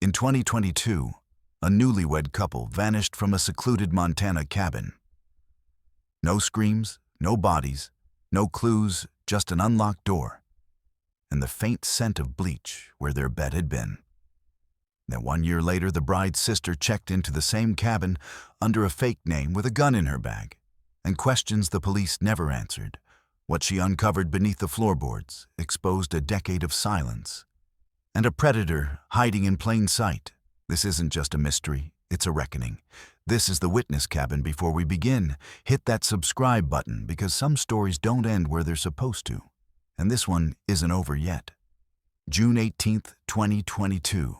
In 2022, a newlywed couple vanished from a secluded Montana cabin. No screams, no bodies, no clues, just an unlocked door, and the faint scent of bleach where their bed had been. Then 1 year later, the bride's sister checked into the same cabin under a fake name with a gun in her bag, and questions the police never answered. What she uncovered beneath the floorboards exposed a decade of silence and a predator hiding in plain sight. This isn't just a mystery, it's a reckoning. This is the Witness Cabin. Before we begin, hit that subscribe button because some stories don't end where they're supposed to, and this one isn't over yet. June 18th, 2022.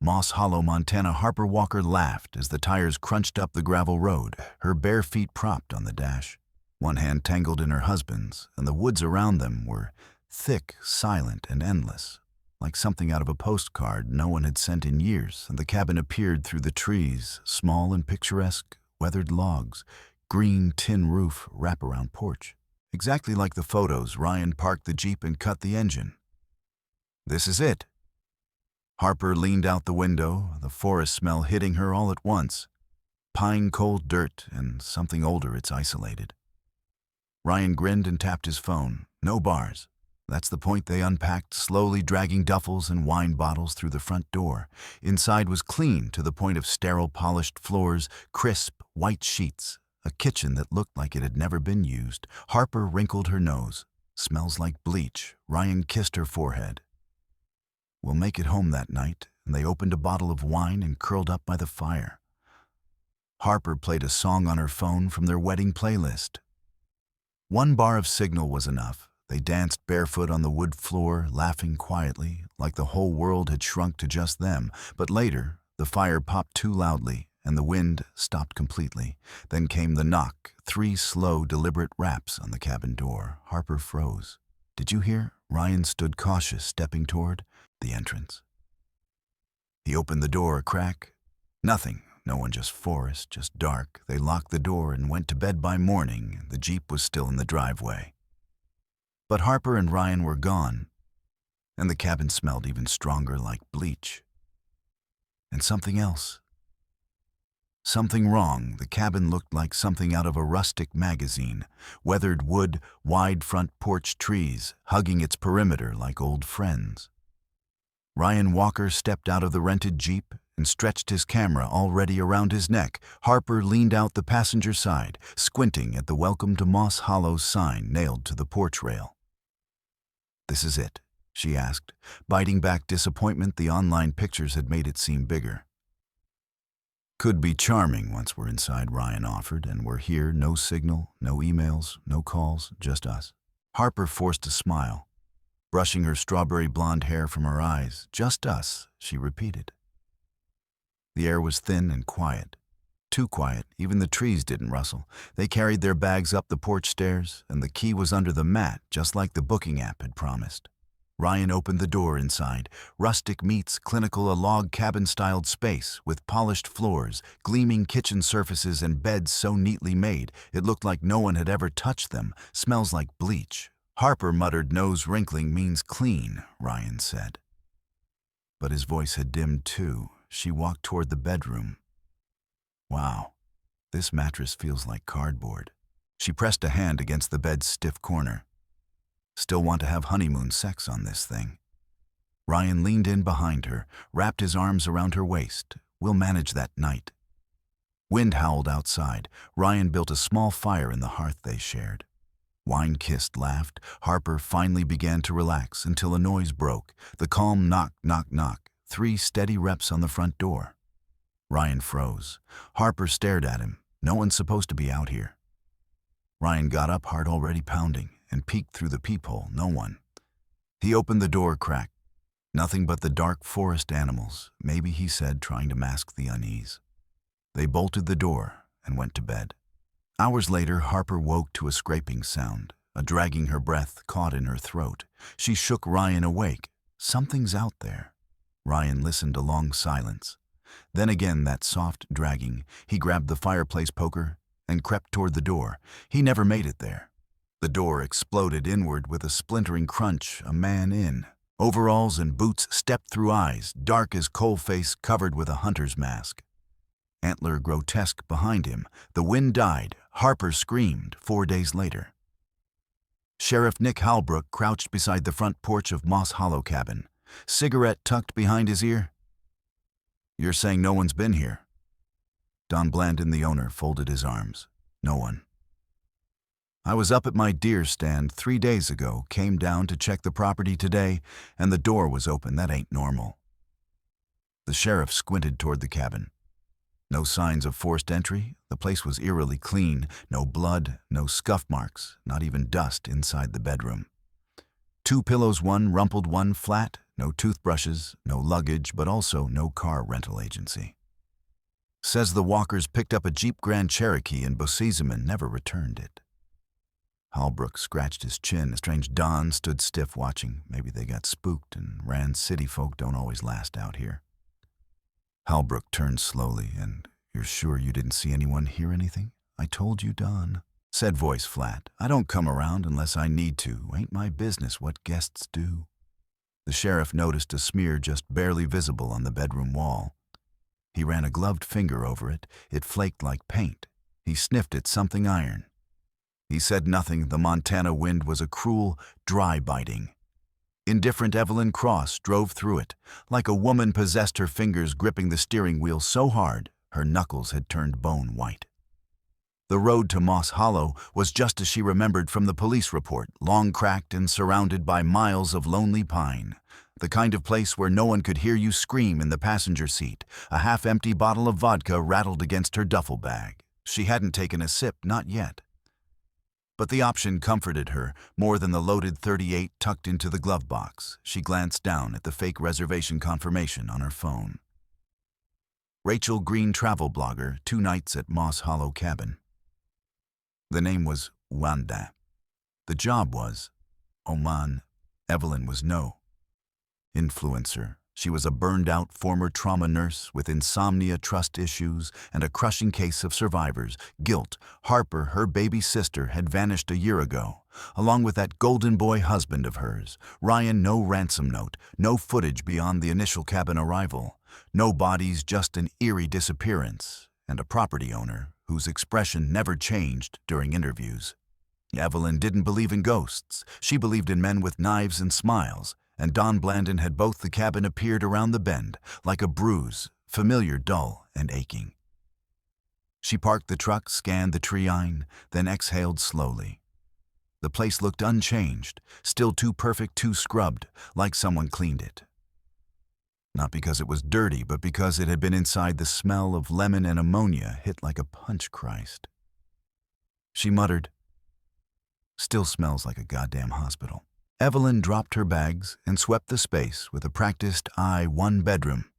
Moss Hollow, Montana. Harper Walker laughed as the tires crunched up the gravel road, her bare feet propped on the dash. One hand tangled in her husband's, and the woods around them were thick, silent, and endless. Like something out of a postcard no one had sent in years, and the cabin appeared through the trees, small and picturesque, weathered logs, green tin roof, wraparound porch. Exactly like the photos. Ryan parked the Jeep and cut the engine. This is it. Harper leaned out the window, the forest smell hitting her all at once. Pine, cold dirt, and something older. It's isolated. Ryan grinned and tapped his phone. No bars. That's the point. They unpacked, slowly dragging duffels and wine bottles through the front door. Inside was clean to the point of sterile polished floors, crisp white sheets, a kitchen that looked like it had never been used. Harper wrinkled her nose. Smells like bleach. Ryan kissed her forehead. We'll make it home that night, and they opened a bottle of wine and curled up by the fire. Harper played a song on her phone from their wedding playlist. 1 bar of signal was enough. They danced barefoot on the wood floor, laughing quietly, like the whole world had shrunk to just them. But later, the fire popped too loudly, and the wind stopped completely. Then came the knock, 3 slow, deliberate raps on the cabin door. Harper froze. Did you hear? Ryan stood cautious, stepping toward the entrance. He opened the door a crack. Nothing. No one, just forest, just dark. They locked the door and went to bed. By morning. The Jeep was still in the driveway. But Harper and Ryan were gone, and the cabin smelled even stronger, like bleach. And something else. Something wrong. The cabin looked like something out of a rustic magazine. Weathered wood, wide front porch, trees, hugging its perimeter like old friends. Ryan Walker stepped out of the rented Jeep and stretched his camera already around his neck. Harper leaned out the passenger side, squinting at the Welcome to Moss Hollow sign nailed to the porch rail. This is it, she asked, biting back disappointment. The online pictures had made it seem bigger. Could be charming once we're inside, Ryan offered, and we're here. No signal, no emails, no calls, just us. Harper forced a smile, brushing her strawberry blonde hair from her eyes. Just us, she repeated. The air was thin and quiet. Too quiet, even the trees didn't rustle. They carried their bags up the porch stairs, and the key was under the mat, just like the booking app had promised. Ryan opened the door inside. Rustic meets clinical, a log cabin-styled space with polished floors, gleaming kitchen surfaces, and beds so neatly made it looked like no one had ever touched them. Smells like bleach. Harper muttered. Nose wrinkling means clean, Ryan said. But his voice had dimmed too. She walked toward the bedroom. Wow, this mattress feels like cardboard. She pressed a hand against the bed's stiff corner. Still want to have honeymoon sex on this thing. Ryan leaned in behind her, wrapped his arms around her waist. We'll manage that night. Wind howled outside. Ryan built a small fire in the hearth they shared. Wine-kissed, laughed. Harper finally began to relax until a noise broke. The calm knock, knock, knock. 3 steady reps on the front door. Ryan froze. Harper stared at him. No one's supposed to be out here. Ryan got up, heart already pounding, and peeked through the peephole. No one. He opened the door crack. Nothing but the dark forest animals. Maybe, he said, trying to mask the unease. They bolted the door and went to bed. Hours later, Harper woke to a scraping sound, a dragging her breath caught in her throat. She shook Ryan awake. Something's out there. Ryan listened. A long silence. Then again that soft dragging. He grabbed the fireplace poker and crept toward the door. He never made it there. The door exploded inward with a splintering crunch. A man in. Overalls and boots stepped through eyes, dark as coal face covered with a hunter's mask. Antler grotesque behind him, the wind died, Harper screamed 4 days later. Sheriff Nick Halbrook crouched beside the front porch of Moss Hollow cabin, cigarette tucked behind his ear. "You're saying no one's been here?" Don Blandon, the owner, folded his arms. "No one. I was up at my deer stand 3 days ago, came down to check the property today, and the door was open. That ain't normal." The sheriff squinted toward the cabin. No signs of forced entry. The place was eerily clean. No blood, no scuff marks, not even dust inside the bedroom. 2 pillows, one rumpled, one flat. No toothbrushes, no luggage, but also no car rental agency. "Says the Walkers picked up a Jeep Grand Cherokee in Boceasum and never returned it." Halbrook scratched his chin. A strange Don stood stiff watching. Maybe they got spooked, and Rand city folk don't always last out here. Halbrook turned slowly. "And you're sure you didn't see anyone, hear anything?" "I told you, Don," said voice flat. "I don't come around unless I need to. Ain't my business what guests do." The sheriff noticed a smear just barely visible on the bedroom wall. He ran a gloved finger over it. It flaked like paint. He sniffed at something iron. He said nothing. The Montana wind was a cruel, dry biting. Indifferent Evelyn Cross drove through it, like a woman possessed, her fingers gripping the steering wheel so hard her knuckles had turned bone white. The road to Moss Hollow was just as she remembered from the police report, long cracked and surrounded by miles of lonely pine. The kind of place where no one could hear you scream in the passenger seat. A half-empty bottle of vodka rattled against her duffel bag. She hadn't taken a sip, not yet. But the option comforted her more than the loaded .38 tucked into the glove box. She glanced down at the fake reservation confirmation on her phone. Rachel Green, travel blogger, 2 nights at Moss Hollow cabin. The name was Wanda. The job was Oman. Evelyn was no. Influencer. She was a burned-out former trauma nurse with insomnia, trust issues, and a crushing case of survivors' guilt. Harper, her baby sister, had vanished a year ago, along with that golden boy husband of hers. Ryan, no ransom note, no footage beyond the initial cabin arrival. No bodies, just an eerie disappearance, and a property owner whose expression never changed during interviews. Evelyn didn't believe in ghosts. She believed in men with knives and smiles. And Don Blandon had both. The cabin appeared around the bend, like a bruise, familiar, dull, and aching. She parked the truck, scanned the tree-line, then exhaled slowly. The place looked unchanged, still too perfect, too scrubbed, like someone cleaned it. Not because it was dirty, but because it had been inside. The smell of lemon and ammonia hit like a punch, Christ. She muttered, "Still smells like a goddamn hospital." Evelyn dropped her bags and swept the space with a practiced eye. 1 bedroom,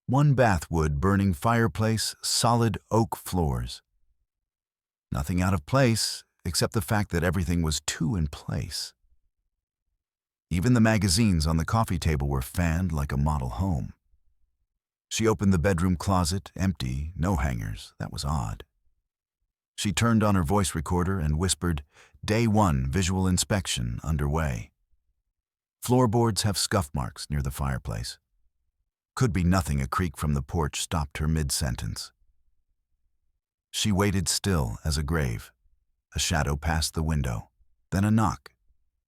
1 bathwood burning fireplace, solid oak floors. Nothing out of place except the fact that everything was too in place. Even the magazines on the coffee table were fanned like a model home. She opened the bedroom closet, empty, no hangers. That was odd. She turned on her voice recorder and whispered, "Day 1 visual inspection underway." Floorboards have scuff marks near the fireplace. Could be nothing. A creak from the porch stopped her mid-sentence. She waited still as a grave. A shadow passed the window. Then a knock.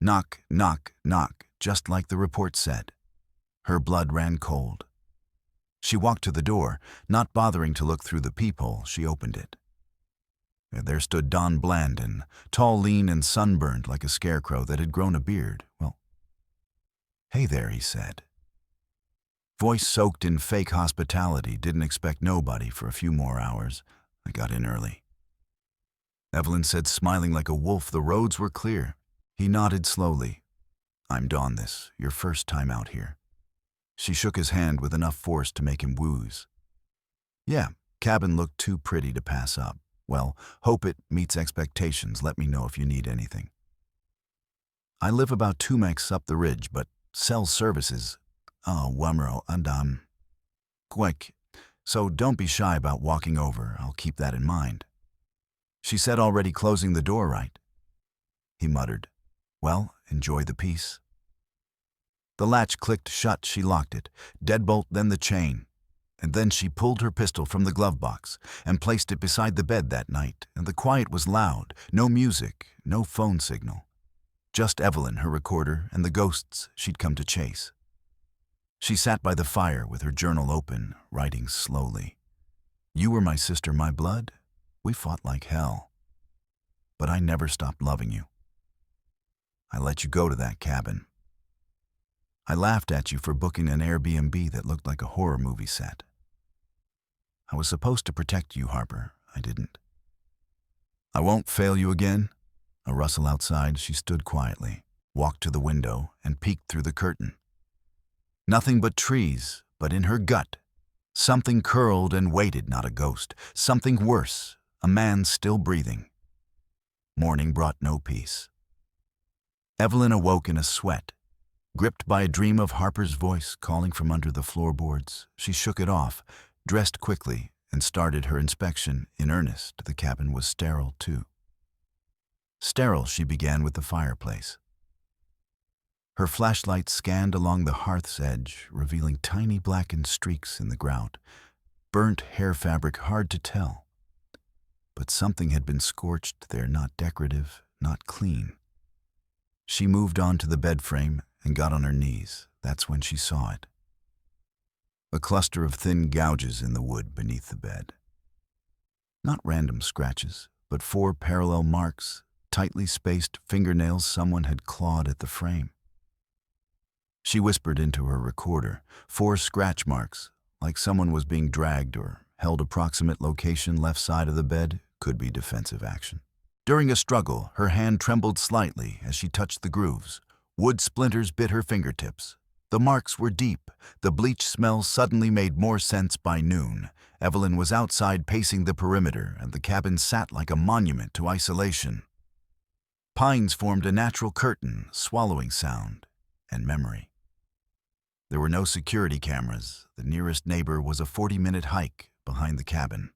Knock, knock, knock, just like the report said. Her blood ran cold. She walked to the door, not bothering to look through the peephole. She opened it. There stood Don Blandon, tall, lean, and sunburned like a scarecrow that had grown a beard. "Well, hey there," he said. Voice soaked in fake hospitality. "Didn't expect nobody for a few more hours. I got in early." Evelyn said, smiling like a wolf. The roads were clear. He nodded slowly. "I'm Dawn. This your first time out here?" She shook his hand with enough force to make him wooze. "Yeah, cabin looked too pretty to pass up. Well, hope it meets expectations. Let me know if you need anything." "I live about 2 miles up the ridge, but cell services, Wumro, and quick, so don't be shy about walking over. I'll keep that in mind." She said, "Already closing the door, right?" He muttered, "Well, enjoy the peace." The latch clicked shut, she locked it, deadbolt, then the chain. And then she pulled her pistol from the glove box and placed it beside the bed that night, and the quiet was loud, no music, no phone signal. Just Evelyn, her recorder, and the ghosts she'd come to chase. She sat by the fire with her journal open, writing slowly. You were my sister, my blood. We fought like hell. But I never stopped loving you. I let you go to that cabin. I laughed at you for booking an Airbnb that looked like a horror movie set. I was supposed to protect you, Harper. I didn't. I won't fail you again. A rustle outside, she stood quietly, walked to the window, and peeked through the curtain. Nothing but trees, but in her gut, something curled and waited, not a ghost. Something worse, a man still breathing. Morning brought no peace. Evelyn awoke in a sweat. Gripped by a dream of Harper's voice calling from under the floorboards, she shook it off, dressed quickly, and started her inspection in earnest. The cabin was sterile, too. Sterile, she began with the fireplace. Her flashlight scanned along the hearth's edge, revealing tiny blackened streaks in the grout. Burnt hair fabric, hard to tell. But something had been scorched there, not decorative, not clean. She moved on to the bed frame and got on her knees. That's when she saw it. A cluster of thin gouges in the wood beneath the bed. Not random scratches, but 4 parallel marks, tightly spaced fingernails someone had clawed at the frame. She whispered into her recorder, 4 scratch marks, like someone was being dragged or held. Approximate location, left side of the bed, could be defensive action. During a struggle, her hand trembled slightly as she touched the grooves. Wood splinters bit her fingertips. The marks were deep. The bleach smell suddenly made more sense by noon. Evelyn was outside pacing the perimeter, and the cabin sat like a monument to isolation. Pines formed a natural curtain, swallowing sound and memory. There were no security cameras. The nearest neighbor was a 40-minute hike behind the cabin.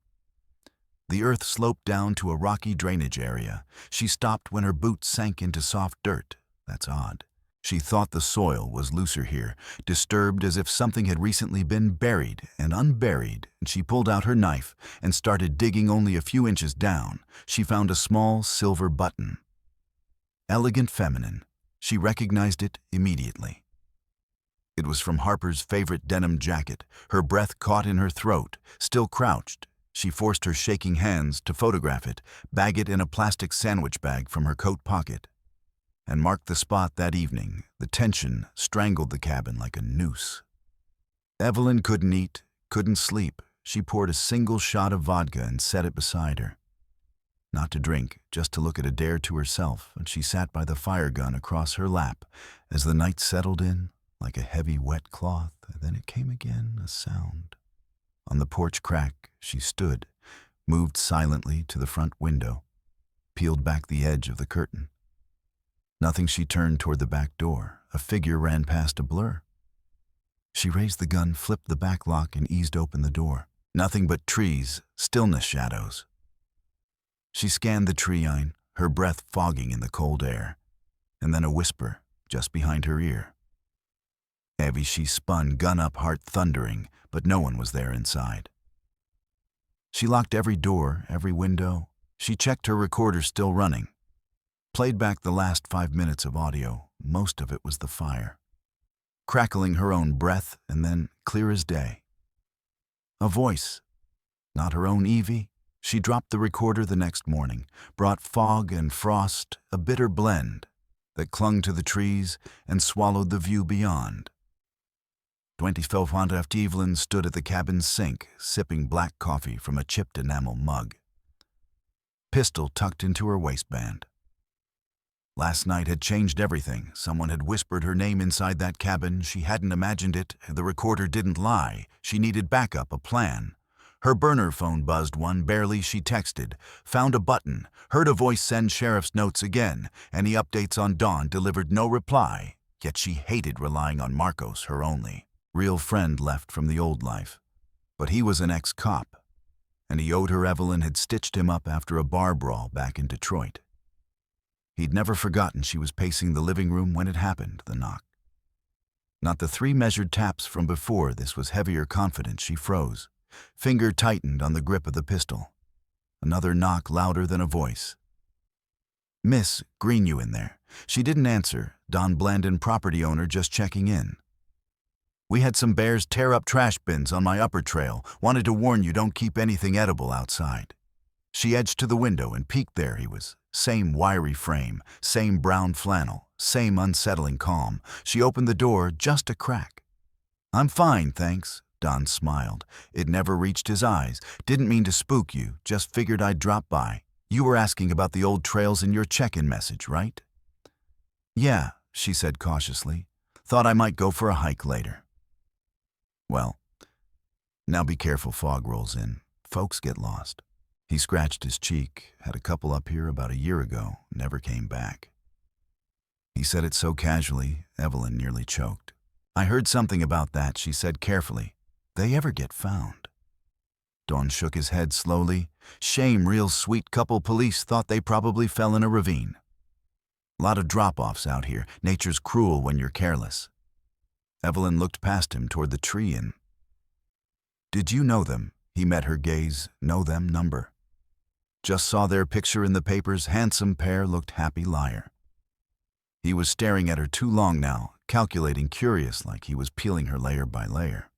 The earth sloped down to a rocky drainage area. She stopped when her boots sank into soft dirt. That's odd. She thought the soil was looser here, disturbed as if something had recently been buried and unburied, and she pulled out her knife and started digging. Only a few inches down, she found a small silver button. Elegant, feminine. She recognized it immediately. It was from Harper's favorite denim jacket. Her breath caught in her throat. Still crouched, she forced her shaking hands to photograph it, bag it in a plastic sandwich bag from her coat pocket, and marked the spot that evening. The tension strangled the cabin like a noose. Evelyn couldn't eat, couldn't sleep. She poured a single shot of vodka and set it beside her. Not to drink, just to look at a dare to herself, and she sat by the fire gun across her lap as the night settled in like a heavy wet cloth, and then it came again, a sound. On the porch crack, she stood, moved silently to the front window, peeled back the edge of the curtain. Nothing. She turned toward the back door. A figure ran past, a blur. She raised the gun, flipped the back lock, and eased open the door. Nothing but trees, stillness, shadows. She scanned the tree-line, her breath fogging in the cold air, and then a whisper just behind her ear. Heavy, she spun, gun up, heart thundering, but no one was there inside. She locked every door, every window. She checked her recorder, still running. Played back the last 5 minutes of audio. Most of it was the fire. Crackling her own breath, and then, clear as day, a voice. Not her own Evie. She dropped the recorder the next morning, brought fog and frost, a bitter blend that clung to the trees and swallowed the view beyond. 25 after Evelyn stood at the cabin's sink, sipping black coffee from a chipped enamel mug. Pistol tucked into her waistband. Last night had changed everything. Someone had whispered her name inside that cabin. She hadn't imagined it. The recorder didn't lie. She needed backup, a plan. Her burner phone buzzed one, barely. She texted, found a button, heard a voice send sheriff's notes again. Any updates on Dawn, delivered no reply. Yet she hated relying on Marcos, her only real friend left from the old life. But he was an ex-cop, and he owed her. Evelyn had stitched him up after a bar brawl back in Detroit. He'd never forgotten. She was pacing the living room when it happened, the knock. Not the 3 measured taps from before. This was heavier confidence. She froze. Finger tightened on the grip of the pistol. Another knock, louder than a voice. "Miss, Green, you in there?" She didn't answer. Don Blandon, property owner, just checking in. "We had some bears tear up trash bins on my upper trail. Wanted to warn you, don't keep anything edible outside." She edged to the window and peeked. There he was. Same wiry frame, same brown flannel, same unsettling calm. She opened the door just a crack. "I'm fine, thanks." Don smiled. It never reached his eyes. "Didn't mean to spook you, just figured I'd drop by. You were asking about the old trails in your check-in message, right?" "Yeah," she said cautiously. "Thought I might go for a hike later." "Well, now be careful, fog rolls in. Folks get lost." He scratched his cheek. "Had a couple up here about a year ago, never came back." He said it so casually, Evelyn nearly choked. "I heard something about that," she said carefully. "They ever get found?" Don shook his head slowly. "Shame, real sweet couple. Police thought they probably fell in a ravine. Lot of drop-offs out here. Nature's cruel when you're careless." Evelyn looked past him toward the tree and... "Did you know them?" He met her gaze. "Know them number?" "Just saw their picture in the papers. Handsome pair, looked happy liar." He was staring at her too long now, calculating, curious, like he was peeling her layer by layer.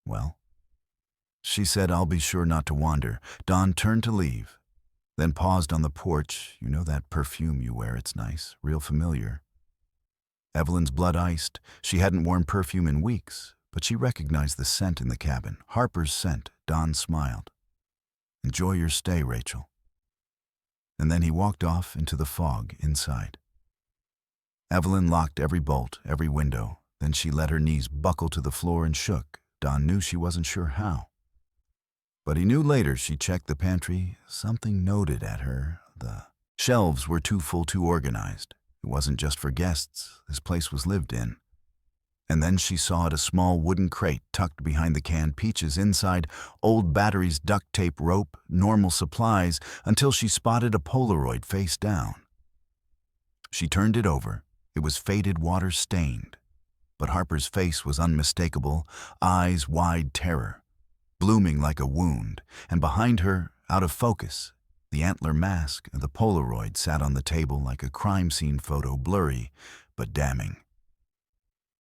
"Well," she said, "I'll be sure not to wander." Don turned to leave, then paused on the porch. "You know that perfume you wear? It's nice, real familiar." Evelyn's blood iced. She hadn't worn perfume in weeks, but she recognized the scent in the cabin. Harper's scent. Don smiled. "Enjoy your stay, Rachel." And then he walked off into the fog inside. Evelyn locked every bolt, every window. Then she let her knees buckle to the floor and shook. Don knew she wasn't sure how. But he knew later. She checked the pantry. Something noted at her. The shelves were too full, too organized. It wasn't just for guests. This place was lived in. And then she saw a small wooden crate tucked behind the canned peaches. Inside, old batteries, duct tape, rope, normal supplies, until she spotted a Polaroid face down. She turned it over. It was faded, water-stained. But Harper's face was unmistakable, eyes wide terror, blooming like a wound. And behind her, out of focus, the antler mask of the Polaroid sat on the table like a crime scene photo, blurry but damning.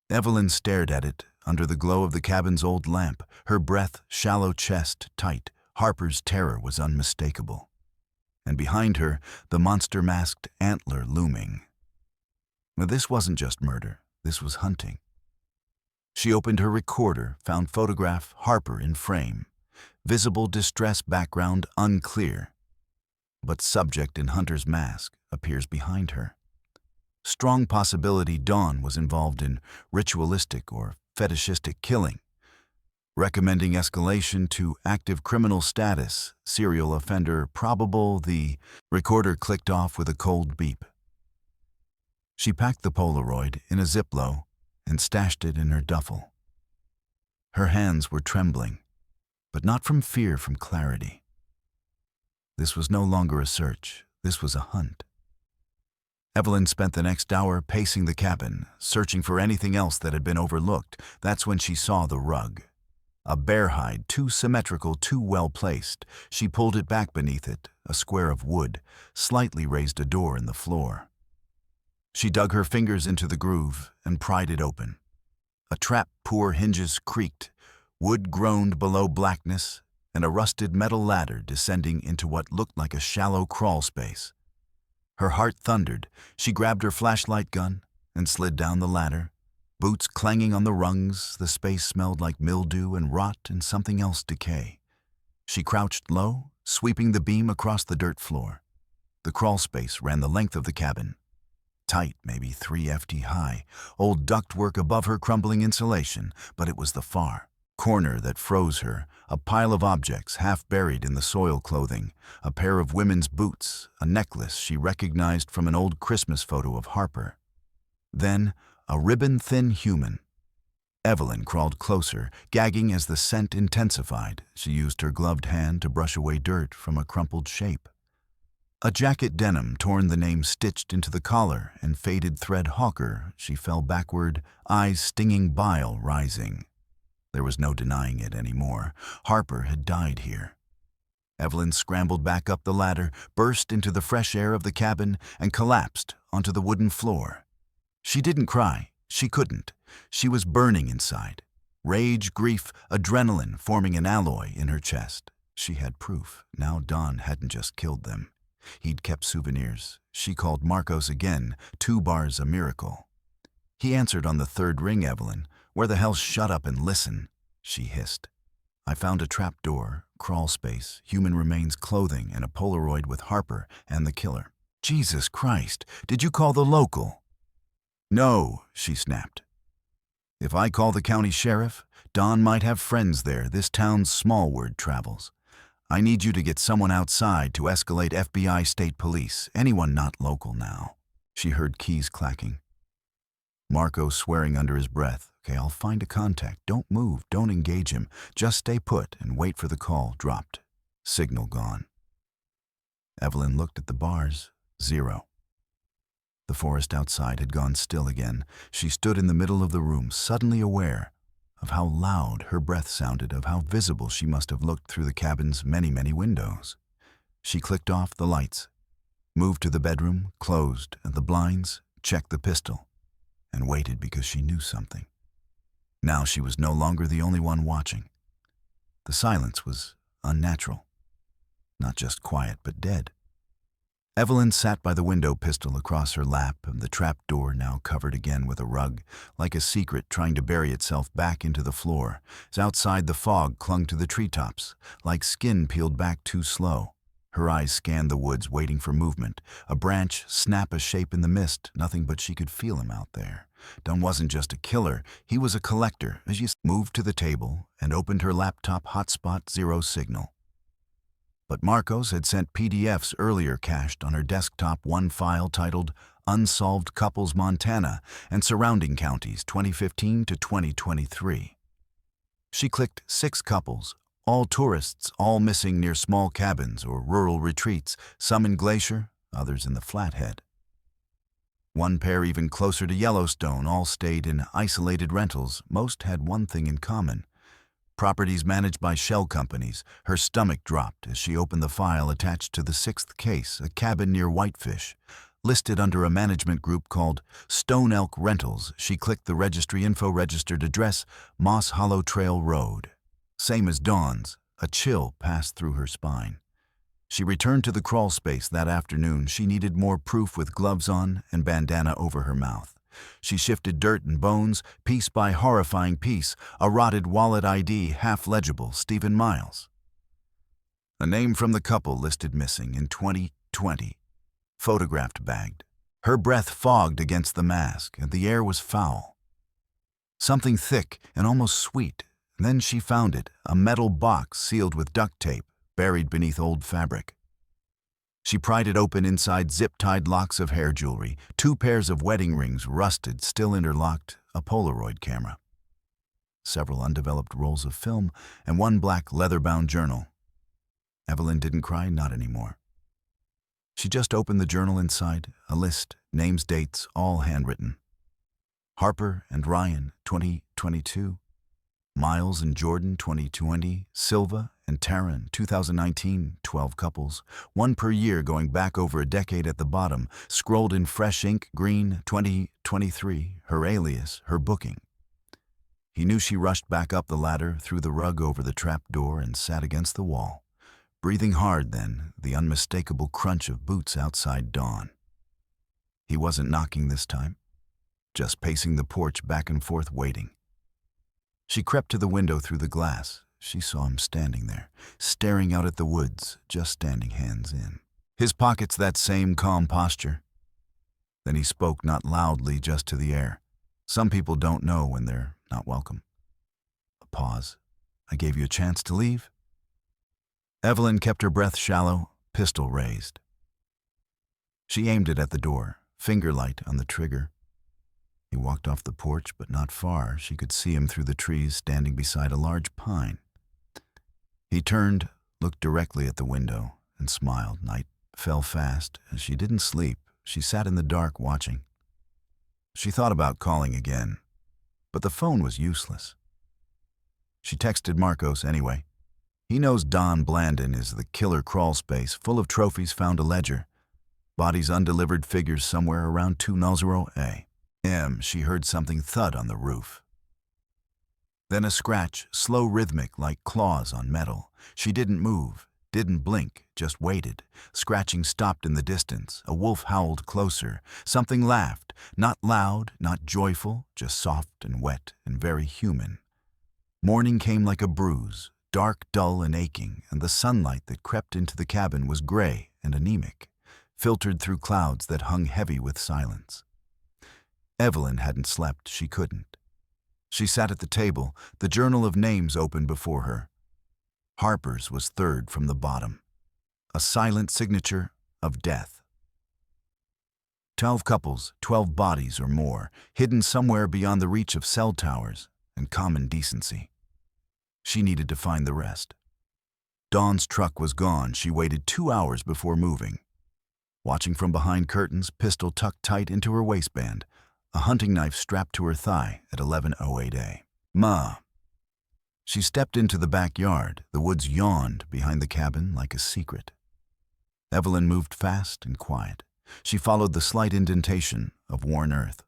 Evelyn stared at it under the glow of the cabin's old lamp, her breath, shallow chest, tight. Harper's terror was unmistakable. And behind her, the monster-masked antler looming. Now, this wasn't just murder. This was hunting. She opened her recorder, found photograph, Harper in frame. Visible distress, background unclear. But subject in hunter's mask appears behind her. Strong possibility Dawn was involved in ritualistic or fetishistic killing. Recommending escalation to active criminal status, serial offender probable. The recorder clicked off with a cold beep. She packed the Polaroid in a Ziploc and stashed it in her duffel. Her hands were trembling, but not from fear, from clarity. This was no longer a search. This was a hunt. Evelyn spent the next hour pacing the cabin, searching for anything else that had been overlooked. That's when she saw the rug. A bear hide, too symmetrical, too well placed. She pulled it back. Beneath it, a square of wood, slightly raised a door in the floor. She dug her fingers into the groove and pried it open. A trap, poor hinges creaked, wood groaned below blackness, and a rusted metal ladder descending into what looked like a shallow crawl space. Her heart thundered. She grabbed her flashlight gun and slid down the ladder. Boots clanging on the rungs, the space smelled like mildew and rot and something else, decay. She crouched low, sweeping the beam across the dirt floor. The crawl space ran the length of the cabin. Tight, maybe 3 ft high, old ductwork above her, crumbling insulation, but it was the far corner that froze her, a pile of objects half buried in the soil clothing, a pair of women's boots, a necklace she recognized from an old Christmas photo of Harper. Then, a ribbon-thin human. Evelyn crawled closer, gagging as the scent intensified. She used her gloved hand to brush away dirt from a crumpled shape. A jacket denim torn, the name stitched into the collar, and faded thread Hawker. She fell backward, eyes stinging, bile rising. There was no denying it anymore. Harper had died here. Evelyn scrambled back up the ladder, burst into the fresh air of the cabin, and collapsed onto the wooden floor. She didn't cry. She couldn't. She was burning inside. Rage, grief, adrenaline forming an alloy in her chest. She had proof. Now Don hadn't just killed them. He'd kept souvenirs. She called Marcos again, 2 bars a miracle. He answered on the 3rd ring. Evelyn, where the hell? Shut up and listen, she hissed. I found a trapdoor, crawl space, human remains, clothing, and a Polaroid with Harper and the killer. Jesus Christ, did you call the local? No, she snapped. If I call the county sheriff, Don might have friends there. This town's small word travels. I need you to get someone outside to escalate FBI, state police, anyone not local now. She heard keys clacking. Marco swearing under his breath. Okay, I'll find a contact. Don't move, don't engage him. Just stay put and wait for the call. Dropped. Signal gone. Evelyn looked at the bars. 0. The forest outside had gone still again. She stood in the middle of the room, suddenly aware of how loud her breath sounded, of how visible she must have looked through the cabin's many, many windows. She clicked off the lights, moved to the bedroom, closed the blinds, checked the pistol, and waited because she knew something. Now she was no longer the only one watching. The silence was unnatural. Not just quiet, but dead. Evelyn sat by the window, pistol across her lap, and the trapdoor now covered again with a rug, like a secret trying to bury itself back into the floor. As outside, the fog clung to the treetops, like skin peeled back too slow. Her eyes scanned the woods, waiting for movement. A branch snap a shape in the mist, nothing but she could feel him out there. Don wasn't just a killer, he was a collector. As she moved to the table and opened her laptop, hotspot 0 signal. But Marcos had sent PDFs earlier cached on her desktop, one file titled Unsolved Couples Montana and Surrounding Counties 2015 to 2023. She clicked 6 couples, all tourists, all missing near small cabins or rural retreats, some in Glacier, others in the Flathead. One pair even closer to Yellowstone, all stayed in isolated rentals. Most had one thing in common. Properties managed by shell companies. Her stomach dropped as she opened the file attached to the 6th case, a cabin near Whitefish. Listed under a management group called Stone Elk Rentals. She clicked the registry info, registered address, Moss Hollow Trail Road. Same as Dawn's. A chill passed through her spine. She returned to the crawl space that afternoon. She needed more proof, with gloves on and bandana over her mouth. She shifted dirt and bones, piece by horrifying piece. A rotted wallet ID, half legible, Stephen Miles. A name from the couple listed missing in 2020. Photographed bagged. Her breath fogged against the mask, and the air was foul. Something thick and almost sweet. Then she found it, a metal box sealed with duct tape, buried beneath old fabric. She pried it open. Inside, zip-tied locks of hair jewelry, 2 pairs of wedding rings, rusted, still interlocked, a Polaroid camera. Several undeveloped rolls of film, and 1 black leather-bound journal. Evelyn didn't cry, not anymore. She just opened the journal. Inside, a list, names, dates, all handwritten. Harper and Ryan, 2022. Miles and Jordan, 2020. Silva and Taryn, 2019, 12 couples, 1 per year going back over a decade. At the bottom, scrolled in fresh ink, green, 2023, her alias, her booking. He knew. She rushed back up the ladder, threw the rug over the trapdoor, and sat against the wall. Breathing hard then, the unmistakable crunch of boots outside Dawn. He wasn't knocking this time, just pacing the porch back and forth, waiting. She crept to the window through the glass. She saw him standing there, staring out at the woods, just standing, hands in. His pockets, that same calm posture. Then he spoke, not loudly, just to the air. Some people don't know when they're not welcome. A pause. I gave you a chance to leave. Evelyn kept her breath shallow, pistol raised. She aimed it at the door, finger light on the trigger. He walked off the porch, but not far. She could see him through the trees, standing beside a large pine. He turned, looked directly at the window, and smiled. Night fell fast. She didn't sleep. She sat in the dark watching. She thought about calling again, but the phone was useless. She texted Marcos anyway. He knows Don Blandon is the killer crawl space full of trophies found a ledger. Bodies undelivered figures somewhere around 2:00 a.m. She heard something thud on the roof. Then a scratch, slow rhythmic like claws on metal. She didn't move, didn't blink, just waited. Scratching stopped in the distance. A wolf howled closer. Something laughed, not loud, not joyful, just soft and wet and very human. Morning came like a bruise, dark, dull, and aching, and the sunlight that crept into the cabin was gray and anemic, filtered through clouds that hung heavy with silence. Evelyn hadn't slept. She couldn't. She sat at the table, the journal of names open before her. Harper's was third from the bottom, a silent signature of death. 12 couples, 12 bodies or more, hidden somewhere beyond the reach of cell towers and common decency. She needed to find the rest. Dawn's truck was gone. She waited 2 hours before moving. Watching from behind curtains, pistol tucked tight into her waistband, a hunting knife strapped to her thigh at 11:08 a.m. Ma. She stepped into the backyard. The woods yawned behind the cabin like a secret. Evelyn moved fast and quiet. She followed the slight indentation of worn earth.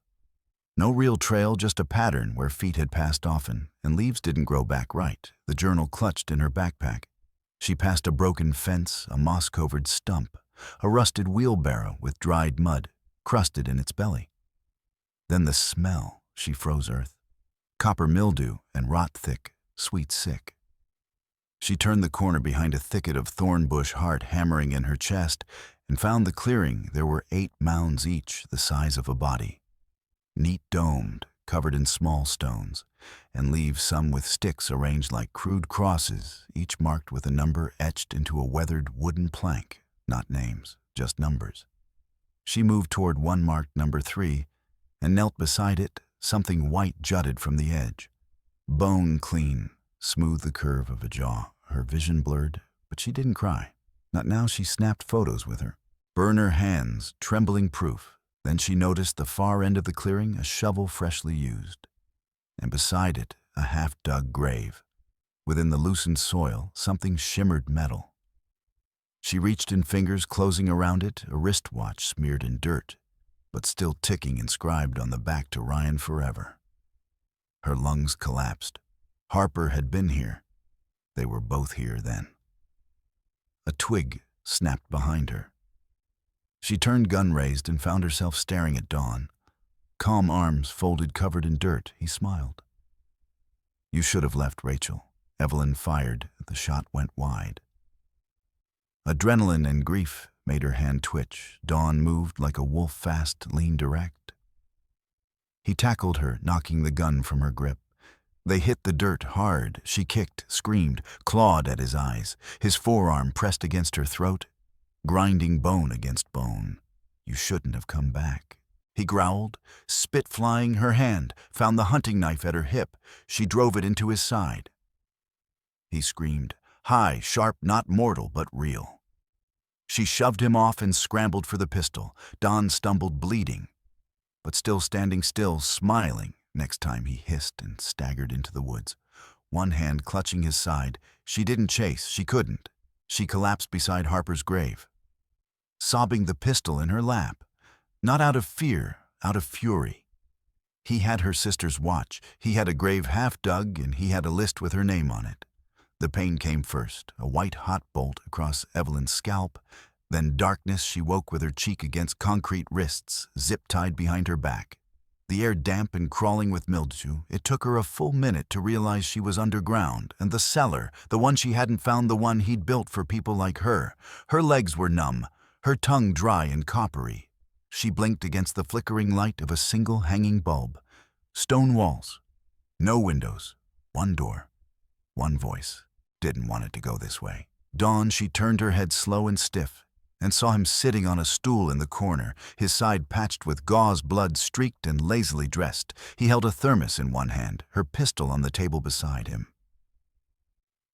No real trail, just a pattern where feet had passed often, and leaves didn't grow back right. The journal clutched in her backpack. She passed a broken fence, a moss-covered stump, a rusted wheelbarrow with dried mud, crusted in its belly. Then the smell. She froze earth. Copper mildew and rot thick, sweet sick. She turned the corner behind a thicket of thorn bush heart hammering in her chest and found the clearing. There were 8 mounds each, the size of a body. Neat domed, covered in small stones, and leaves some with sticks arranged like crude crosses, each marked with a number etched into a weathered wooden plank. Not names, just numbers. She moved toward one marked number 3 and knelt beside it. Something white jutted from the edge. Bone clean, smooth the curve of a jaw. Her vision blurred, but she didn't cry. Not now. She snapped photos with her. Burner hands, trembling proof. Then she noticed the far end of the clearing, a shovel freshly used. And beside it, a half-dug grave. Within the loosened soil, something shimmered metal. She reached in fingers, closing around it, a wristwatch smeared in dirt, but still ticking, inscribed on the back to Ryan forever. Her lungs collapsed. Harper had been here. They were both here then. A twig snapped behind her. She turned, gun raised, and found herself staring at Dawn. Calm arms folded, covered in dirt. He smiled. "You should have left, Rachel." Evelyn fired. The shot went wide. Adrenaline and grief made her hand twitch. Dawn moved like a wolf, fast, lean, direct. He tackled her, knocking the gun from her grip. They hit the dirt hard. She kicked, screamed, clawed at his eyes. His forearm pressed against her throat, grinding bone against bone. "You shouldn't have come back." He growled, spit flying. Her hand found the hunting knife at her hip. She drove it into his side. He screamed, high, sharp, not mortal, but real. She shoved him off and scrambled for the pistol. Dawn stumbled, bleeding, but still standing still, smiling. Next time he hissed and staggered into the woods, one hand clutching his side. She didn't chase. She couldn't. She collapsed beside Harper's grave, sobbing, the pistol in her lap. Not out of fear, out of fury. He had her sister's watch. He had a grave half dug, and he had a list with her name on it. The pain came first, a white-hot bolt across Evelyn's scalp. Then darkness. She woke with her cheek against concrete wrists, zip-tied behind her back. The air damp and crawling with mildew. It took her a full minute to realize she was underground, and the cellar, the one she hadn't found, the one he'd built for people like her. Her legs were numb, her tongue dry and coppery. She blinked against the flickering light of a single hanging bulb. Stone walls, no windows, one door, one voice. Didn't want it to go this way. Dawn. She turned her head slow and stiff, and saw him sitting on a stool in the corner, his side patched with gauze, blood streaked and lazily dressed. He held a thermos in one hand, her pistol on the table beside him.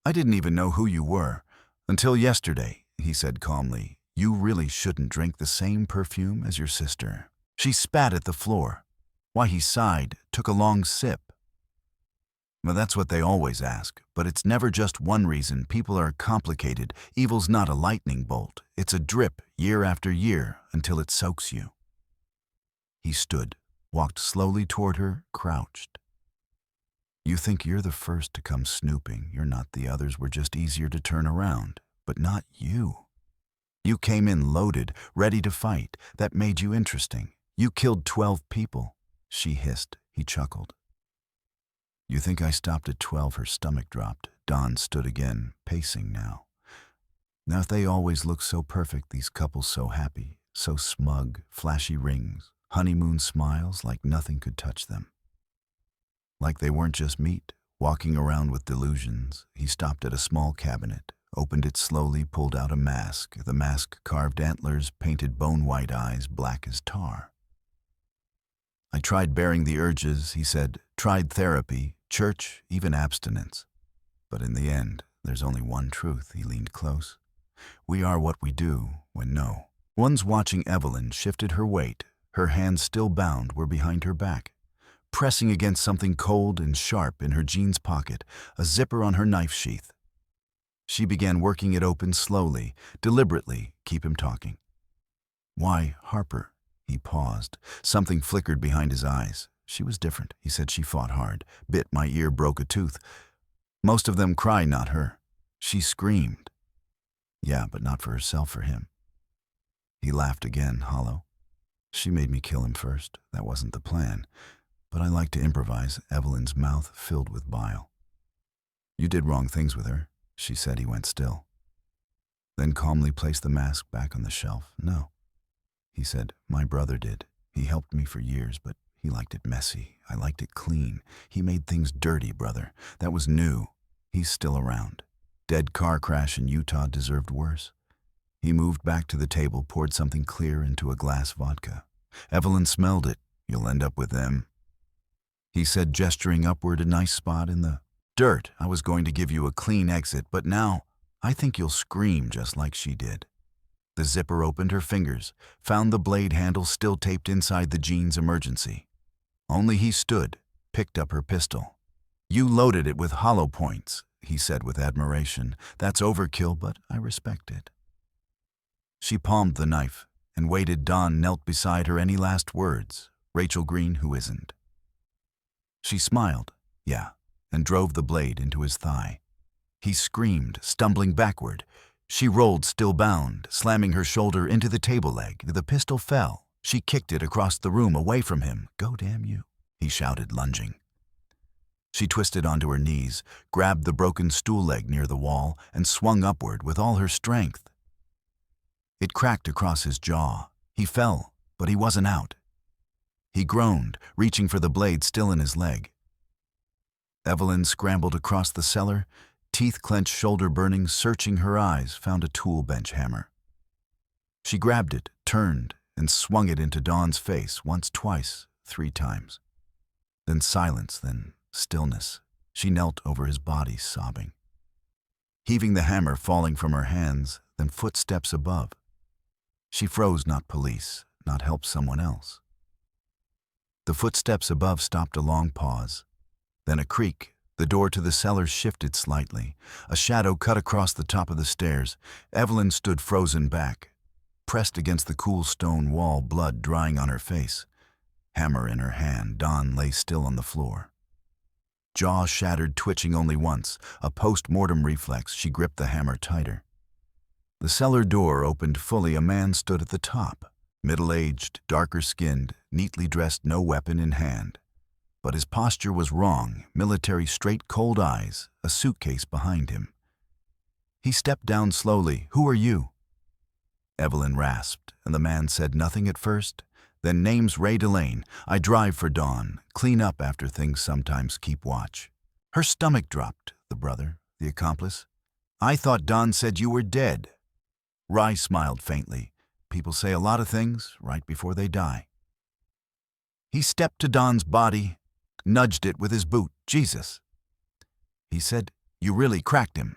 "I didn't even know who you were until yesterday," he said calmly. You really shouldn't drink the same perfume as your sister. She spat at the floor. Why, he sighed, took a long sip. Well, that's what they always ask, but it's never just one reason. People are complicated. Evil's not a lightning bolt. It's a drip, year after year, until it soaks you. He stood, walked slowly toward her, crouched. You think you're the first to come snooping. You're not. The others were just easier to turn around. But not you. You came in loaded, ready to fight. That made you interesting. You killed 12 people. She hissed. He chuckled. You think I stopped at 12? Her stomach dropped. Dawn stood again, pacing now. Now if they always look so perfect, these couples so happy, so smug, flashy rings, honeymoon smiles like nothing could touch them. Like they weren't just meat, walking around with delusions. He stopped at a small cabinet, opened it slowly, pulled out a mask. The mask carved antlers, painted bone-white eyes, black as tar. I tried bearing the urges, he said, tried therapy, church, even abstinence. But in the end, there's only one truth. He leaned close. We are what we do when no one's watching. Evelyn shifted her weight. Her hands, still bound, were behind her back, pressing against something cold and sharp in her jeans pocket, a zipper on her knife sheath. She began working it open slowly, deliberately, keep him talking. Why, Harper? He paused. Something flickered behind his eyes. She was different. He said she fought hard, bit my ear, broke a tooth. Most of them cry, not her. She screamed. Yeah, but not for herself, for him. He laughed again, hollow. She made me kill him first. That wasn't the plan. But I like to improvise. Evelyn's mouth filled with bile. You did wrong things with her, she said. He went still. Then calmly placed the mask back on the shelf. No, he said, my brother did. He helped me for years, but he liked it messy. I liked it clean. He made things dirty, brother. That was new. He's still around. Dead car crash in Utah deserved worse. He moved back to the table, poured something clear into a glass vodka. Evelyn smelled it. You'll end up with them, he said, gesturing upward, a nice spot in the dirt. I was going to give you a clean exit, but now I think you'll scream just like she did. The zipper opened. Her fingers found the blade handle still taped inside the jeans. Emergency. Only he stood, picked up her pistol. You loaded it with hollow points, he said with admiration. That's overkill, but I respect it. She palmed the knife and waited. Dawn knelt beside her. Any last words? Rachel Green, who isn't? She smiled, yeah, and drove the blade into his thigh. He screamed, stumbling backward. She rolled, still bound, slamming her shoulder into the table leg. The pistol fell. She kicked it across the room, away from him. Go damn you, he shouted, lunging. She twisted onto her knees, grabbed the broken stool leg near the wall, and swung upward with all her strength. It cracked across his jaw. He fell, but he wasn't out. He groaned, reaching for the blade still in his leg. Evelyn scrambled across the cellar, teeth clenched, shoulder burning, searching her eyes, found a tool bench hammer. She grabbed it, turned, and swung it into Dawn's face, once, twice, 3 times. Then silence, then stillness. She knelt over his body, sobbing. Heaving the hammer, falling from her hands, then footsteps above. She froze. Not police, not help someone else. The footsteps above stopped. A long pause. Then a creak. The door to the cellar shifted slightly. A shadow cut across the top of the stairs. Evelyn stood frozen back, pressed against the cool stone wall, blood drying on her face. Hammer in her hand. Dawn lay still on the floor. Jaw shattered, twitching only once. A post-mortem reflex. She gripped the hammer tighter. The cellar door opened fully. A man stood at the top. Middle-aged, darker-skinned, neatly dressed, no weapon in hand. But his posture was wrong. Military, straight, cold eyes, a suitcase behind him. He stepped down slowly. Who are you? Evelyn rasped, and the man said nothing at first. Then, name's Ray Delane. I drive for Dawn. Clean up after things, sometimes keep watch. Her stomach dropped. The brother, the accomplice. I thought Dawn said you were dead. Ray smiled faintly. People say a lot of things right before they die. He stepped to Dawn's body, nudged it with his boot. Jesus. He said, you really cracked him.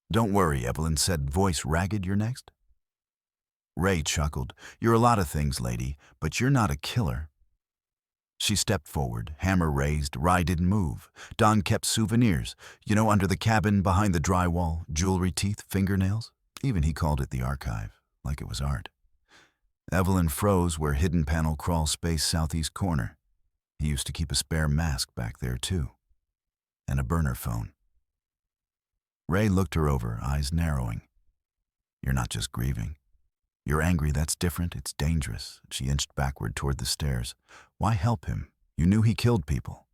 Don't worry, Evelyn said, voice ragged. You're next. Ray chuckled. "You're a lot of things, lady, but you're not a killer." She stepped forward, hammer raised. Rye didn't move. Don kept souvenirs, under the cabin, behind the drywall, jewelry, teeth, fingernails. Even he called it the archive, like it was art. Evelyn froze where hidden panel crawl space southeast corner. He used to keep a spare mask back there, too. And a burner phone. Ray looked her over, eyes narrowing. "You're not just grieving. You're angry, that's different, it's dangerous." She inched backward toward the stairs. "Why help him? You knew he killed people."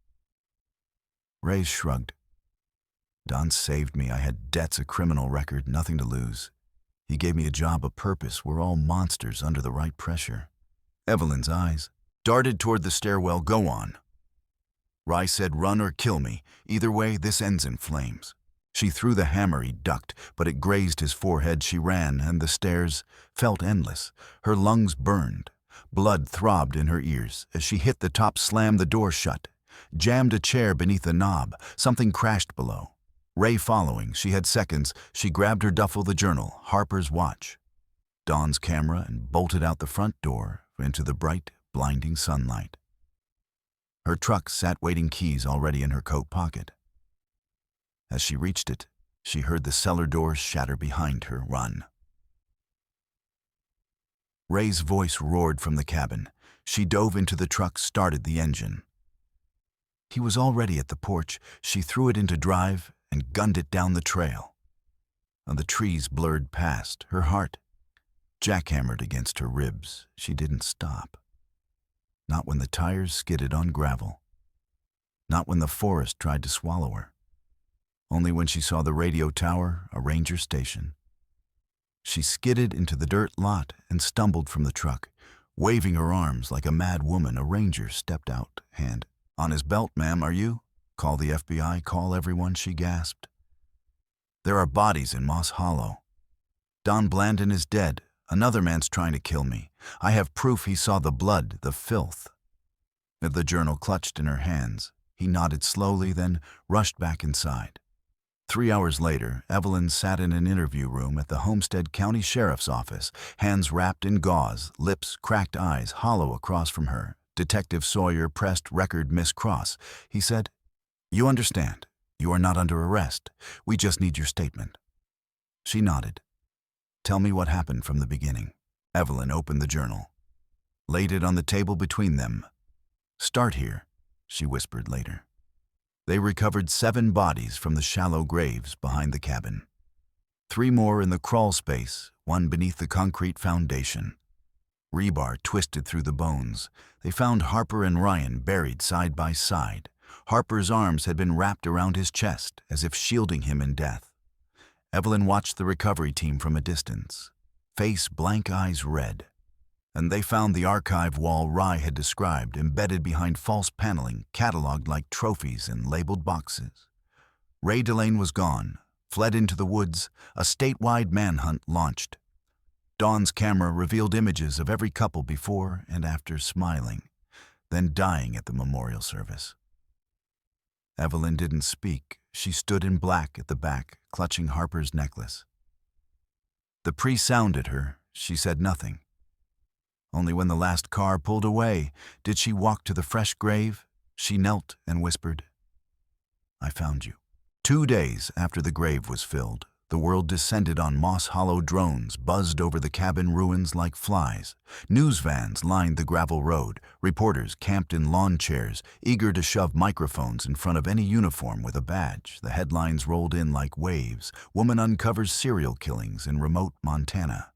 Ray shrugged. "Don saved me. I had debts, a criminal record, nothing to lose. He gave me a job, a purpose. We're all monsters under the right pressure." Evelyn's eyes darted toward the stairwell. "Go on." Rye said, "Run or kill me. Either way, this ends in flames." She threw the hammer. He ducked, but it grazed his forehead. She ran, and the stairs felt endless. Her lungs burned. Blood throbbed in her ears. As she hit the top, slammed the door shut, jammed a chair beneath a knob. Something crashed below. Ray following. She had seconds. She grabbed her duffel, the journal, Harper's watch, Dawn's camera, and bolted out the front door into the bright, blinding sunlight. Her truck sat waiting, keys already in her coat pocket. As she reached it, she heard the cellar doors shatter behind her. "Run." Ray's voice roared from the cabin. She dove into the truck, started the engine. He was already at the porch. She threw it into drive and gunned it down the trail. The trees blurred past. Her heart jackhammered against her ribs. She didn't stop. Not when the tires skidded on gravel. Not when the forest tried to swallow her. Only when she saw the radio tower, a ranger station. She skidded into the dirt lot and stumbled from the truck, waving her arms like a mad woman. A ranger stepped out, hand on his belt. "Ma'am, are you? Call the FBI, call everyone," she gasped. "There are bodies in Moss Hollow. Don Blandon is dead. Another man's trying to kill me. I have proof he saw the blood, the filth." The journal clutched in her hands. He nodded slowly, then rushed back inside. 3 hours later, Evelyn sat in an interview room at the Homestead County Sheriff's Office, hands wrapped in gauze, lips, cracked eyes hollow across from her. Detective Sawyer pressed record Miss Cross. He said, "You understand. You are not under arrest. We just need your statement." She nodded. "Tell me what happened from the beginning." Evelyn opened the journal, laid it on the table between them. "Start here," she whispered later. They recovered 7 bodies from the shallow graves behind the cabin. 3 more in the crawl space, 1 beneath the concrete foundation. Rebar twisted through the bones. They found Harper and Ryan buried side by side. Harper's arms had been wrapped around his chest, as if shielding him in death. Evelyn watched the recovery team from a distance, face blank, eyes red. And they found the archive wall Rye had described, embedded behind false paneling, cataloged like trophies in labeled boxes. Ray Delane was gone, fled into the woods. A statewide manhunt launched. Dawn's camera revealed images of every couple before and after smiling, then dying at the memorial service. Evelyn didn't speak. She stood in black at the back, clutching Harper's necklace. The priest sounded her. She said nothing. Only when the last car pulled away did she walk to the fresh grave. She knelt and whispered, "I found you." 2 days after the grave was filled, the world descended on Moss Hollow. Drones buzzed over the cabin ruins like flies. News vans lined the gravel road. Reporters camped in lawn chairs, eager to shove microphones in front of any uniform with a badge. The headlines rolled in like waves. Woman uncovers serial killings in remote Montana.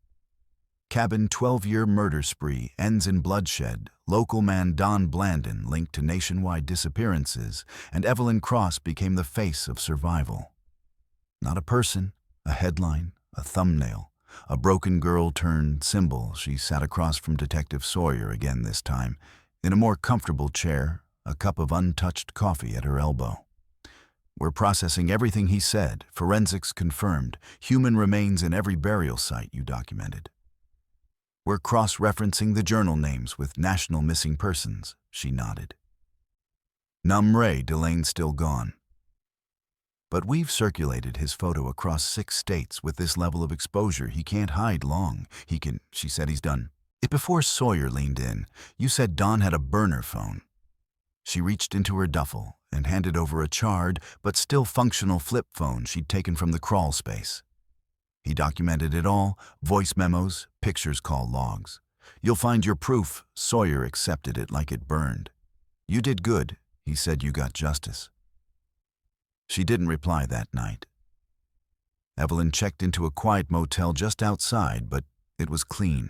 Cabin 12-year murder spree ends in bloodshed. Local man Don Blandon linked to nationwide disappearances, and Evelyn Cross became the face of survival. Not a person, a headline, a thumbnail, a broken girl turned symbol. She sat across from Detective Sawyer again this time, in a more comfortable chair, a cup of untouched coffee at her elbow. "We're processing everything he said. Forensics confirmed. Human remains in every burial site you documented. We're cross-referencing the journal names with national missing persons." She nodded. "Ray Delane still gone." But we've circulated his photo across 6 states. With this level of exposure, he can't hide long. She said he's done. It before Sawyer leaned in. You said Don had a burner phone. She reached into her duffel and handed over a charred but still functional flip phone she'd taken from the crawl space. He documented it all, voice memos, pictures, call logs. You'll find your proof. Sawyer accepted it like it burned. You did good. He said you got justice. She didn't reply that night. Evelyn checked into a quiet motel just outside, but it was clean.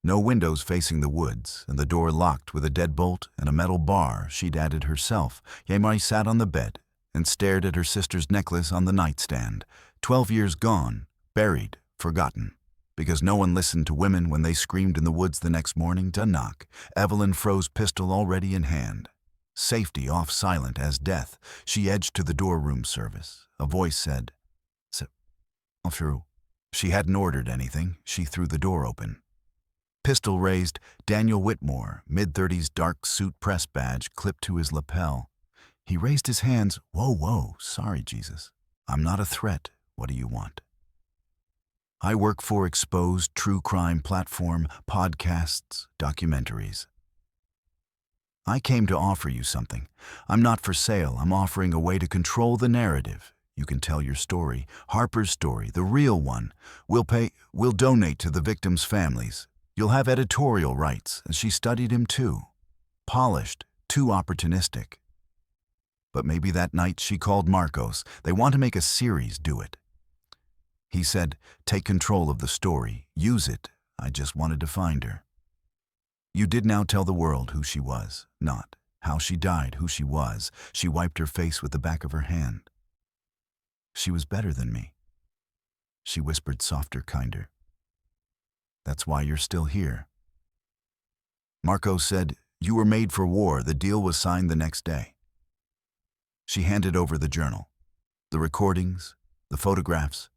No windows facing the woods, and the door locked with a deadbolt and a metal bar she'd added herself. Yemai sat on the bed and stared at her sister's necklace on the nightstand. 12 years gone, buried, forgotten. Because no one listened to women when they screamed in the woods the next morning to knock. Evelyn froze, pistol already in hand. Safety off silent as death, she edged to the door room service. A voice said, through. She hadn't ordered anything. She threw the door open. Pistol raised, Daniel Whitmore, mid-30s, dark suit, press badge clipped to his lapel. He raised his hands. Whoa, sorry, Jesus. I'm not a threat. What do you want? I work for exposed true crime platform, podcasts, documentaries. I came to offer you something. I'm not for sale. I'm offering a way to control the narrative. You can tell your story, Harper's story, the real one. We'll donate to the victims' families. You'll have editorial rights, and she studied him too. Polished, too opportunistic. But maybe that night she called Marcos. They want to make a series, do it. He said, take control of the story, use it. I just wanted to find her. You did now tell the world who she was, not how she died, who she was. She wiped her face with the back of her hand. She was better than me. She whispered softer, kinder. That's why you're still here. Marcos said, you were made for war. The deal was signed the next day. She handed over the journal, the recordings, the photographs,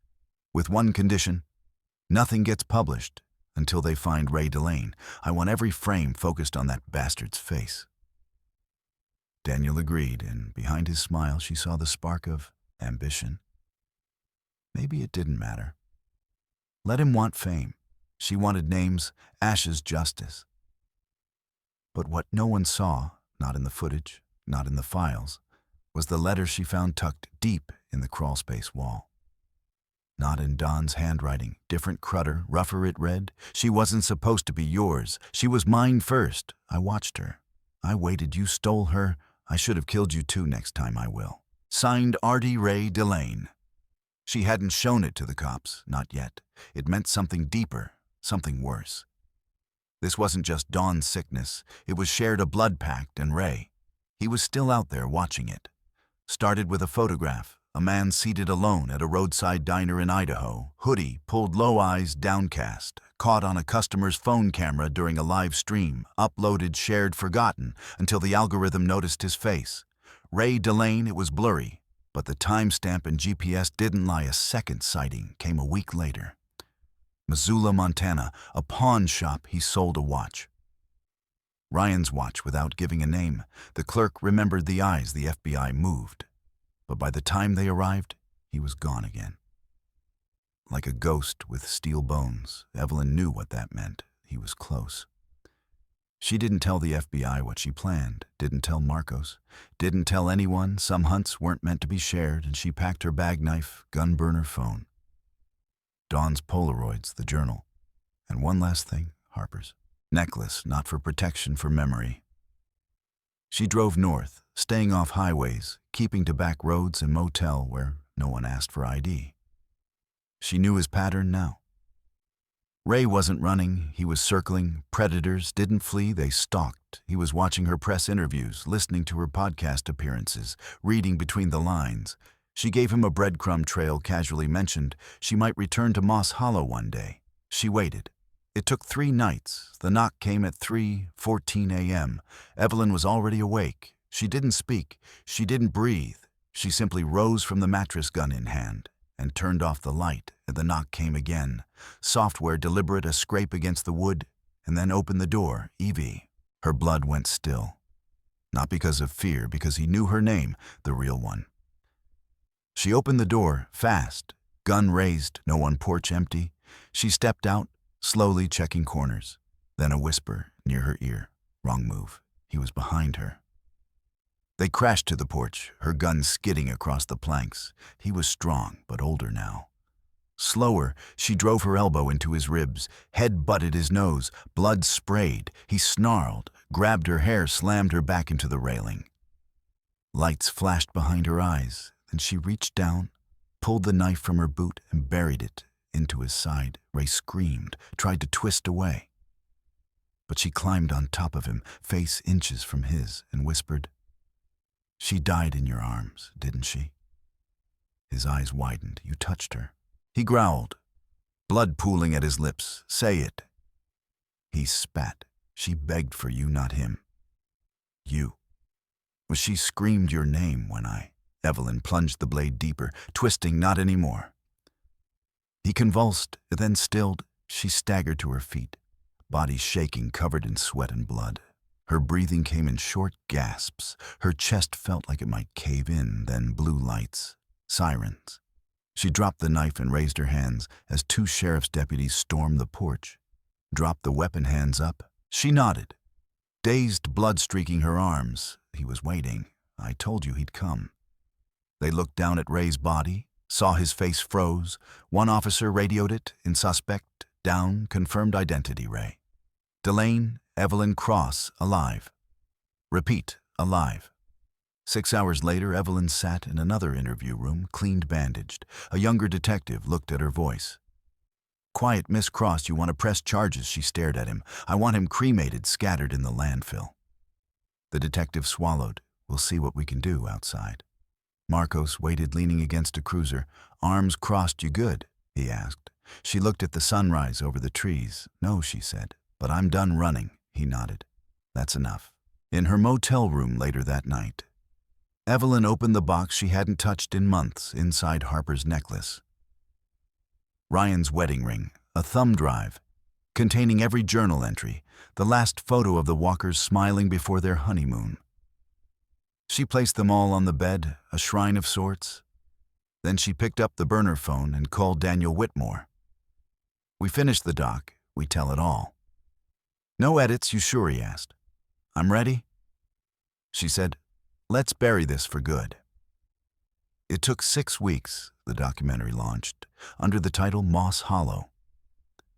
with one condition: nothing gets published until they find Ray Delane. I want every frame focused on that bastard's face. Daniel agreed, and behind his smile she saw the spark of ambition. Maybe it didn't matter. Let him want fame. She wanted names, ashes, justice. But what no one saw, not in the footage, not in the files, was the letter she found tucked deep in the crawlspace wall. Not in Don's handwriting, different crutter, rougher it read. She wasn't supposed to be yours. She was mine first. I watched her. I waited. You stole her. I should have killed you too. Next time I will. Signed Artie Ray Delane. She hadn't shown it to the cops, not yet. It meant something deeper, something worse. This wasn't just Don's sickness. It was shared, a blood pact, and Ray. He was still out there watching it. Started with a photograph, a man seated alone at a roadside diner in Idaho, hoodie pulled low, eyes downcast, caught on a customer's phone camera during a live stream, uploaded, shared, forgotten, until the algorithm noticed his face. Ray Delane. It was blurry, but the timestamp and GPS didn't lie. A second sighting came a week later. Missoula, Montana, a pawn shop. He sold a watch. Ryan's watch, without giving a name. The clerk remembered the eyes. The FBI moved. But by the time they arrived, he was gone again. Like a ghost with steel bones, Evelyn knew what that meant. He was close. She didn't tell the FBI what she planned, didn't tell Marcos, didn't tell anyone. Some hunts weren't meant to be shared, and she packed her bag knife, gun burner, phone. Dawn's Polaroids, the journal. And one last thing, Harper's necklace, not for protection, for memory. She drove north, staying off highways, keeping to back roads and motel where no one asked for ID. She knew his pattern now. Ray wasn't running, he was circling. Predators didn't flee, they stalked. He was watching her press interviews, listening to her podcast appearances, reading between the lines. She gave him a breadcrumb trail, casually mentioned she might return to Moss Hollow one day. She waited. It took 3 nights. The knock came at 3:14 a.m. Evelyn was already awake. She didn't speak. She didn't breathe. She simply rose from the mattress, gun in hand, and turned off the light, and the knock came again. Software, deliberate, a scrape against the wood, and then opened the door. Evie. Her blood went still. Not because of fear, because he knew her name, the real one. She opened the door, fast, gun raised, no one porch empty. She stepped out, slowly checking corners. Then a whisper near her ear. Wrong move. He was behind her. They crashed to the porch, her gun skidding across the planks. He was strong, but older now. Slower, she drove her elbow into his ribs. Head butted his nose. Blood sprayed. He snarled, grabbed her hair, slammed her back into the railing. Lights flashed behind her eyes. Then she reached down, pulled the knife from her boot, and buried it into his side. Ray screamed, tried to twist away. But she climbed on top of him, face inches from his, and whispered, "She died in your arms, didn't she?" His eyes widened. "You touched her." He growled, blood pooling at his lips. "Say it." He spat. "She begged for you, not him." "You." "Well, she screamed your name when I..." Evelyn plunged the blade deeper, twisting. "Not anymore." He convulsed, then stilled. She staggered to her feet, body shaking, covered in sweat and blood. Her breathing came in short gasps. Her chest felt like it might cave in. Then blue lights, sirens. She dropped the knife and raised her hands as two sheriff's deputies stormed the porch. Dropped the weapon hands up. She nodded, dazed, blood streaking her arms. He was waiting. "I told you he'd come." They looked down at Ray's body, saw his face froze. One officer radioed it, in suspect, down, confirmed identity, Ray. Delane, Evelyn Cross, alive. Repeat, alive. 6 hours later, Evelyn sat in another interview room, cleaned, bandaged. A younger detective looked at her voice. "Quiet, Miss Cross, you want to press charges," she stared at him. "I want him cremated, scattered in the landfill." The detective swallowed. "We'll see what we can do outside." Marcos waited, leaning against a cruiser. "Arms crossed, you good?" he asked. She looked at the sunrise over the trees. "No," she said, "but I'm done running." He nodded. "That's enough." In her motel room later that night, Evelyn opened the box she hadn't touched in months. Inside, Harper's necklace, Ryan's wedding ring, a thumb drive containing every journal entry, the last photo of the Walkers smiling before their honeymoon. She placed them all on the bed, a shrine of sorts. Then she picked up the burner phone and called Daniel Whitmore. "We finished the doc. We tell it all." "No edits, you sure?" he asked. "I'm ready." She said, "Let's bury this for good." It took 6 weeks. The documentary launched under the title Moss Hollow.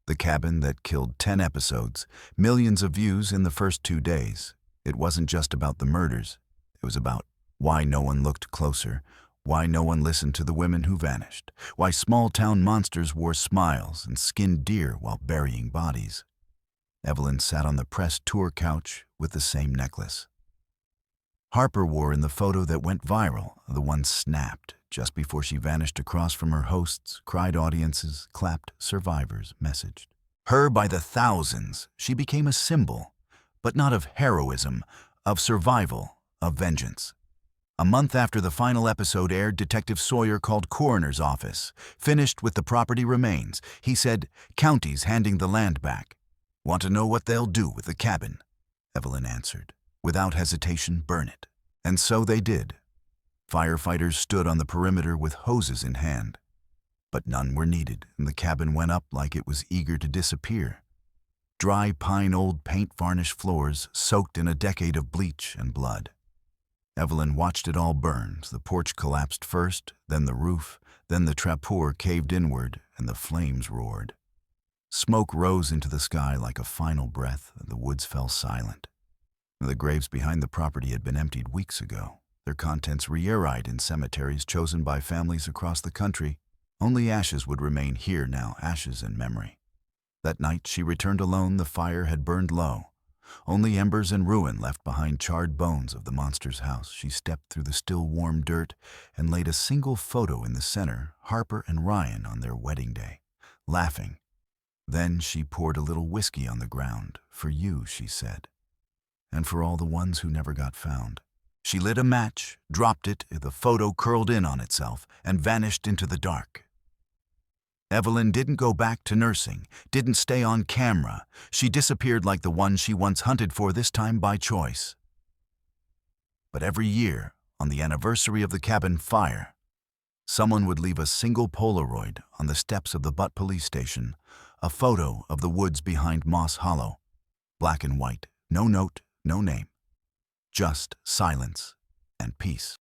The cabin that killed 10 episodes, millions of views in the first 2 days. It wasn't just about the murders. It was about why no one looked closer, why no one listened to the women who vanished, why small-town monsters wore smiles and skinned deer while burying bodies. Evelyn sat on the press tour couch with the same necklace Harper wore in the photo that went viral. The one snapped just before she vanished across from her hosts, cried audiences, clapped survivors, messaged. Her by the thousands, she became a symbol, but not of heroism, of survival, of vengeance. A month after the final episode aired, Detective Sawyer called coroner's office. Finished with the property remains. He said, "County's handing the land back. Want to know what they'll do with the cabin?" Evelyn answered. Without hesitation, burn it. And so they did. Firefighters stood on the perimeter with hoses in hand. But none were needed, and the cabin went up like it was eager to disappear. Dry pine old paint-varnished floors soaked in a decade of bleach and blood. Evelyn watched it all burn. The porch collapsed first, then the roof, then the trapdoor caved inward, and the flames roared. Smoke rose into the sky like a final breath, and the woods fell silent. The graves behind the property had been emptied weeks ago, their contents reaeried in cemeteries chosen by families across the country. Only ashes would remain here now, ashes and memory. That night she returned alone. The fire had burned low. Only embers and ruin left behind, charred bones of the monster's house. She stepped through the still warm dirt and laid a single photo in the center, Harper and Ryan on their wedding day, laughing. Then she poured a little whiskey on the ground. "For you," she said, "and for all the ones who never got found." She lit a match, dropped it, the photo curled in on itself, and vanished into the dark. Evelyn didn't go back to nursing, didn't stay on camera. She disappeared like the one she once hunted for, this time by choice. But every year, on the anniversary of the cabin fire, Someone would leave a single Polaroid on the steps of the Butte police station, a photo of the woods behind Moss Hollow. Black and white, no note, no name. Just silence and peace.